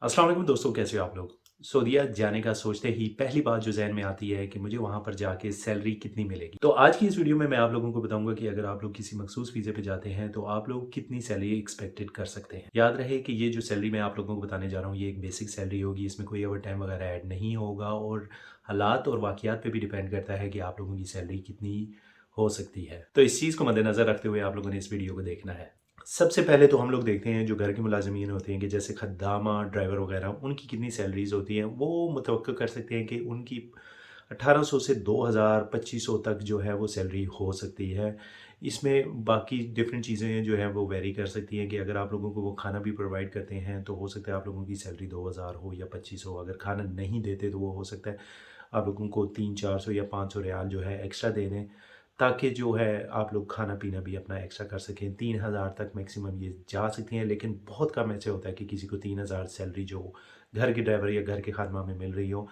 अस्सलाम वालेकुम दोस्तों, कैसे हो आप लोग? सऊदीया जाने का सोचते ही पहली बात जो ज़हन में आती है कि मुझे वहाँ पर जाके सैलरी कितनी मिलेगी। तो आज की इस वीडियो में मैं आप लोगों को बताऊँगा कि अगर आप लोग किसी मखसूस वीज़े पे जाते हैं तो आप लोग कितनी सैलरी एक्सपेक्टेड कर सकते हैं। याद रहे कि ये जो सैलरी मैं आप लोगों को बताने जा रहा हूँ ये एक बेसिक सैलरी होगी, इसमें कोई ओवरटाइम वगैरह ऐड नहीं होगा और हालात और वाक़ियात पे भी डिपेंड करता है कि आप लोगों की सैलरी कितनी हो सकती है। तो इस चीज़ को मद्देनज़र रखते हुए आप लोगों ने इस वीडियो को देखना है। सबसे पहले तो हम लोग देखते हैं जो घर के मुलाज़िमीन होते हैं कि जैसे खद्दामा, ड्राइवर वगैरह उनकी कितनी सैलरीज़ होती हैं। वो मुतवक्किल कर सकते हैं कि उनकी 1800 से 2000 2500 तक जो है वो सैलरी हो सकती है। इसमें बाकी डिफरेंट चीज़ें जो हैं वो वेरी कर सकती हैं कि अगर आप लोगों को वो खाना भी प्रोवाइड करते हैं तो हो सकता है आप लोगों की सैलरी 2000 हो या 2500। अगर खाना नहीं देते तो वो हो सकता है आप लोगों को 300-400 या 500 रियाल जो है एक्स्ट्रा दे दें, ताकि जो है आप लोग खाना-पीना भी अपना एक्स्ट्रा कर सकें। 3000 तक मैक्सिमम ये जा सकती हैं, लेकिन बहुत कम ऐसे होता है कि किसी को 3000 सैलरी जो घर के ड्राइवर या घर के खादमा में मिल रही हो।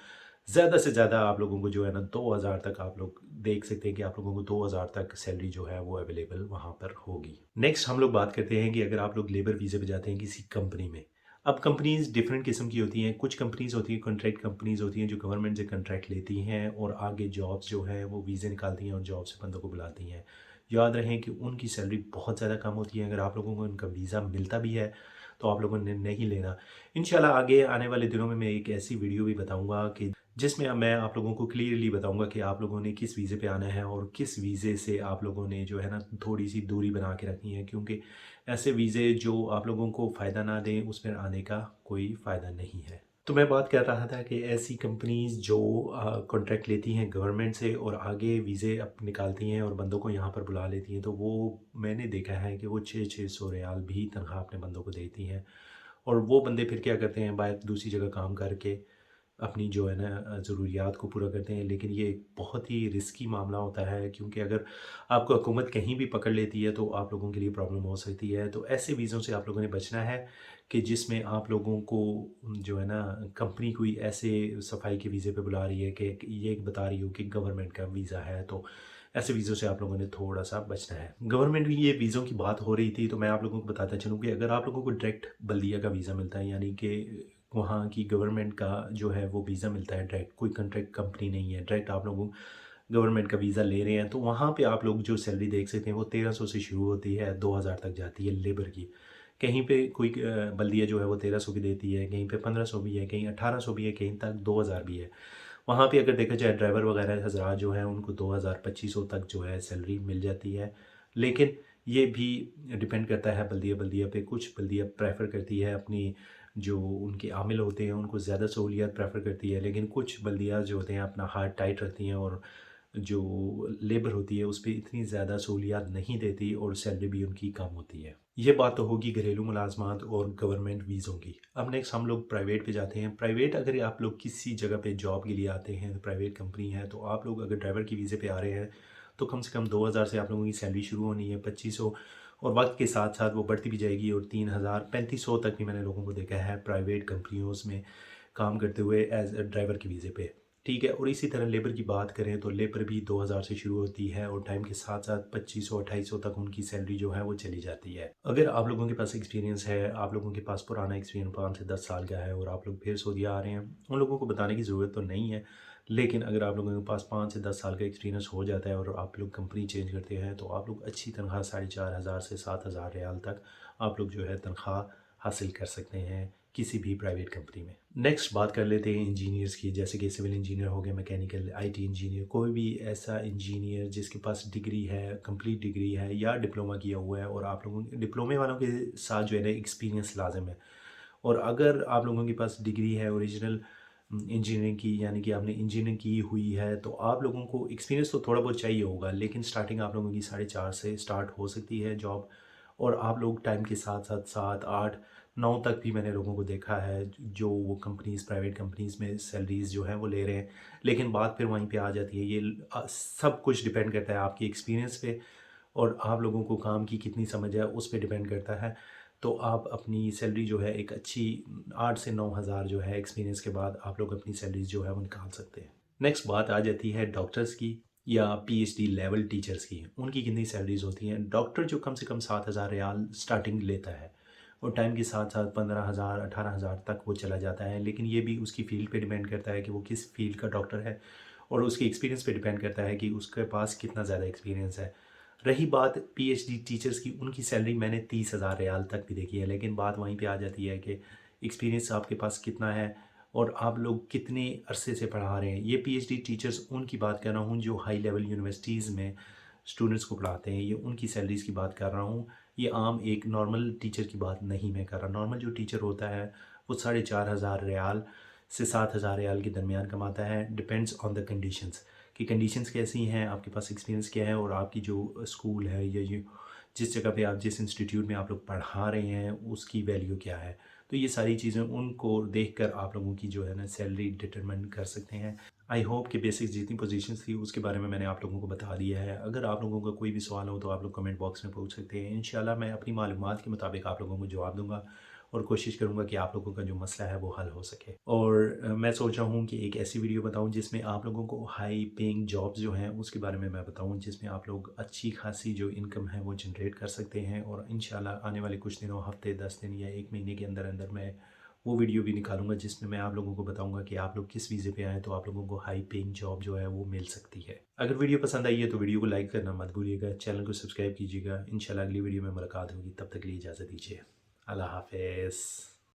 ज़्यादा से ज़्यादा आप लोगों को जो है ना 2000 तक आप लोग देख सकते हैं कि आप लोगों को 2000 तक सैलरी जो है वो अवेलेबल वहाँ पर होगी। नेक्स्ट हम लोग बात करते हैं कि अगर आप लोग लेबर वीज़े पे जाते हैं किसी कंपनी में। अब कंपनीज़ डिफरेंट किस्म की होती हैं। कुछ कंपनीज़ होती हैं, कॉन्ट्रैक्ट कंपनीज़ होती हैं जो गवर्नमेंट से कॉन्ट्रैक्ट लेती हैं और आगे जॉब्स जो है वो वीज़े निकालती हैं और जॉब से बंदों को बुलाती हैं। याद रहे कि उनकी सैलरी बहुत ज़्यादा कम होती है। अगर आप लोगों को उनका वीज़ा मिलता भी है तो आप लोगों ने नहीं लेना। इंशाल्लाह आगे आने वाले दिनों में मैं एक ऐसी वीडियो भी बताऊँगा कि जिसमें अब मैं आप लोगों को क्लियरली बताऊँगा कि आप लोगों ने किस वीज़े पे आना है और किस वीज़े से आप लोगों ने जो है ना थोड़ी-सी दूरी बना के रखनी है, क्योंकि ऐसे वीज़े जो आप लोगों को फ़ायदा ना दें उसमें आने का कोई फ़ायदा नहीं है। तो मैं बात कर रहा था कि ऐसी कंपनीज़ जो कॉन्ट्रैक्ट लेती हैं गवर्नमेंट से और आगे वीज़े निकालती हैं और बंदों को यहाँ पर बुला लेती हैं, तो वो मैंने देखा है कि वो 600-600 रियाल भी तनख्वाह अपने बंदों को देती हैं। और वो बंदे फिर क्या करते हैं, बाहर दूसरी जगह काम करके अपनी जो है ना ज़रूरियात को पूरा करते हैं। लेकिन ये एक बहुत ही रिस्की मामला होता है, क्योंकि अगर आपको हुकूमत कहीं भी पकड़ लेती है तो आप लोगों के लिए प्रॉब्लम हो सकती है। तो ऐसे वीज़ों से आप लोगों ने बचना है कि जिसमें आप लोगों को जो है ना कंपनी कोई ऐसे सफाई के वीज़े पे बुला रही है कि ये बता रही हो कि गवर्नमेंट का वीज़ा है, तो ऐसे वीज़ों से आप लोगों ने थोड़ा-सा बचना है। गवर्नमेंट की ये वीज़ों की बात हो रही थी तो मैं आप लोगों को बताता चलूँ कि अगर आप लोगों को डायरेक्ट बल्दिया का वीज़ा मिलता है, यानी कि वहाँ की गवर्नमेंट का जो है वो वीज़ा मिलता है डायरेक्ट, कोई कॉन्ट्रैक्ट कंपनी नहीं है, डायरेक्ट आप लोगों गवर्नमेंट का वीज़ा ले रहे हैं, तो वहाँ पे आप लोग जो सैलरी देख सकते हैं वो 1300 से शुरू होती है, 2000 तक जाती है लेबर की। कहीं पे कोई बल्दिया जो है वो 1300 की देती है, कहीं पे 1500 भी है, कहीं 1800 भी है, कहीं तक 2000 भी है। वहाँ पे अगर देखा जाए ड्राइवर वगैरह हज़रात जो हैं उनको 2000 2500 तक जो है सैलरी मिल जाती है। लेकिन ये भी डिपेंड करता है बल्दिया-बल्दिया पे। कुछ बल्दिया प्रेफ़र करती है अपनी जो उनके आमिल होते हैं उनको ज़्यादा सहूलियत प्रेफ़र करती है, लेकिन कुछ बल्दिया जो होते हैं अपना हाथ टाइट रखती हैं और जो लेबर होती है उस पे इतनी ज़्यादा सहूलियत नहीं देती और सैलरी भी उनकी कम होती है। ये बात तो होगी घरेलू मुलाज़मात और गवर्नमेंट वीज़ों की। अब नेक्स्ट हम लोग प्राइवेट पे जाते हैं। प्राइवेट अगर आप लोग किसी जगह पे जॉब के लिए आते हैं, प्राइवेट कंपनी है, तो आप लोग अगर ड्राइवर की वीज़े पे आ रहे हैं, तो कम से कम 2000 से आप लोगों की सैलरी शुरू होनी है, 2500 और वक़्त के साथ-साथ वो बढ़ती भी जाएगी और 3000 3500 तक भी मैंने लोगों को देखा है प्राइवेट कंपनियों में काम करते हुए एज़ अ ड्राइवर के वीज़े पे। ठीक है, और इसी तरह लेबर की बात करें तो लेबर भी 2000 से शुरू होती है और टाइम के साथ-साथ 2500 2800 तक उनकी सैलरी जो है वो चली जाती है। अगर आप लोगों के पास एक्सपीरियंस है, आप लोगों के पास पुराना एक्सपीरियंस 5 से 10 साल का है और आप लोग फिर सऊदीया आ रहे हैं, उन लोगों को बताने की ज़रूरत तो नहीं है। लेकिन अगर आप लोगों के पास 5 से 10 साल का एक्सपीरियंस हो जाता है और आप लोग कंपनी चेंज करते हैं, तो आप लोग अच्छी तनख्वाह 4500 से 7000 रियाल तक आप लोग जो है तनख्वाह हासिल कर सकते हैं किसी भी प्राइवेट कंपनी में। नेक्स्ट बात कर लेते हैं इंजीनियर्स की, जैसे कि सिविल इंजीनियर हो गए, मैकेनिकल, आईटी इंजीनियर, कोई भी ऐसा इंजीनियर जिसके पास डिग्री है, कंप्लीट डिग्री है या डिप्लोमा किया हुआ है, और आप लोगों डिप्लोमे वालों के साथ जो है ना एक्सपीरियंस लाज़िम है। और अगर आप लोगों के पास डिग्री है ओरिजिनल इंजीनियरिंग की, यानी कि आपने इंजीनियरिंग की हुई है, तो आप लोगों को एक्सपीरियंस तो थोड़ा बहुत चाहिए होगा, लेकिन स्टार्टिंग आप लोगों की 4.5 से स्टार्ट हो सकती है जॉब। और आप लोग टाइम के साथ साथ 7 8 9 तक भी मैंने लोगों को देखा है जो वो कंपनीज़ प्राइवेट कंपनीज़ में सैलरीज़ जो हैं वो ले रहे हैं। लेकिन बात फिर वहीं पे आ जाती है, ये सब कुछ डिपेंड करता है आपकी एक्सपीरियंस पे और आप लोगों को काम की कितनी समझ है उस पे डिपेंड करता है। तो आप अपनी सैलरी जो है एक अच्छी 8 से 9,000 जो है एक्सपीरियंस के बाद आप लोग अपनी सैलरीज़ जो है वो निकाल सकते हैं। नेक्स्ट बात आ जाती है डॉक्टर्स की या पीएचडी लेवल टीचर्स की। उनकी कितनी सैलरीज़ होती हैं? डॉक्टर जो कम से कम 7,000 रियाल स्टार्टिंग लेता है اور ٹائم کے ساتھ ساتھ 15,000 18,000 تک وہ چلا جاتا ہے، لیکن یہ بھی اس کی فیلڈ پہ ڈیپینڈ کرتا ہے کہ وہ کس فیلڈ کا ڈاکٹر ہے، اور اس کے ایکسپیرینس پہ ڈیپینڈ کرتا ہے کہ اس کے پاس کتنا زیادہ ایکسپیرینس ہے۔ رہی بات پی ایچ ڈی ٹیچرز کی، ان کی سیلری میں نے 30,000 ریال تک بھی دیکھی ہے، لیکن بات وہیں پہ آ جاتی ہے کہ ایکسپیرینس آپ کے پاس کتنا ہے اور آپ لوگ کتنے عرصے سے پڑھا رہے ہیں۔ یہ پی ایچ ڈی ٹیچرز ان کی بات کر رہا ہوں جو ہائی لیول یونیورسٹیز میں اسٹوڈنٹس کو پڑھاتے ہیں، یہ ان کی سیلریز کی بات کر رہا ہوں۔ یہ عام ایک نارمل ٹیچر کی بات نہیں میں کر رہا۔ نارمل جو ٹیچر ہوتا ہے وہ 4,500 ریال سے 7,000 ریال کے درمیان کماتا ہے، ڈپینڈس آن دا کنڈیشنز، کہ کنڈیشنز کیسی ہیں، آپ کے پاس ایکسپیرینس کیا ہے، اور آپ کی جو اسکول ہے یا جس جگہ پہ آپ جس انسٹیٹیوٹ میں آپ لوگ پڑھا رہے ہیں اس کی ویلیو کیا ہے۔ تو یہ ساری چیزیں ان کو دیکھ کر آپ لوگوں کی جو ہے نا سیلری ڈٹرمن کر سکتے ہیں۔ آئی ہوپ کہ بیسک جتنی پوزیشنز تھی اس کے بارے میں نے آپ لوگوں کو بتا دیا ہے۔ اگر آپ لوگوں کا کوئی بھی سوال ہو تو آپ لوگ کمنٹ باکس میں پوچھ سکتے ہیں، انشاءاللہ میں اپنی معلومات کے مطابق آپ لوگوں کو جواب دوں گا، اور کوشش کروں گا کہ آپ لوگوں کا جو مسئلہ ہے وہ حل ہو سکے۔ اور میں سوچ رہا ہوں کہ ایک ایسی ویڈیو بتاؤں جس میں آپ لوگوں کو ہائی پینگ جابز جو ہیں اس کے بارے میں بتاؤں، جس میں آپ لوگ اچھی خاصی جو انکم ہے وہ جنریٹ کر سکتے ہیں، اور انشاءاللہ آنے والے کچھ دنوں، ہفتے 10 دن یا 1 مہینے کے اندر اندر میں وہ ویڈیو بھی نکالوں گا جس میں میں آپ لوگوں کو بتاؤں گا کہ آپ لوگ کس ویزے پہ آئیں تو آپ لوگوں کو ہائی پینگ جاب جو ہے وہ مل سکتی ہے۔ اگر ویڈیو پسند آئی ہے تو ویڈیو کو لائک کرنا مت بھولیے گا، چینل کو سبسکرائب کیجیے گا۔ انشاءاللہ اگلی ویڈیو میں ملاقات ہوگی، تب تک کے لیے اجازت دیجیے، اللہ حافظ۔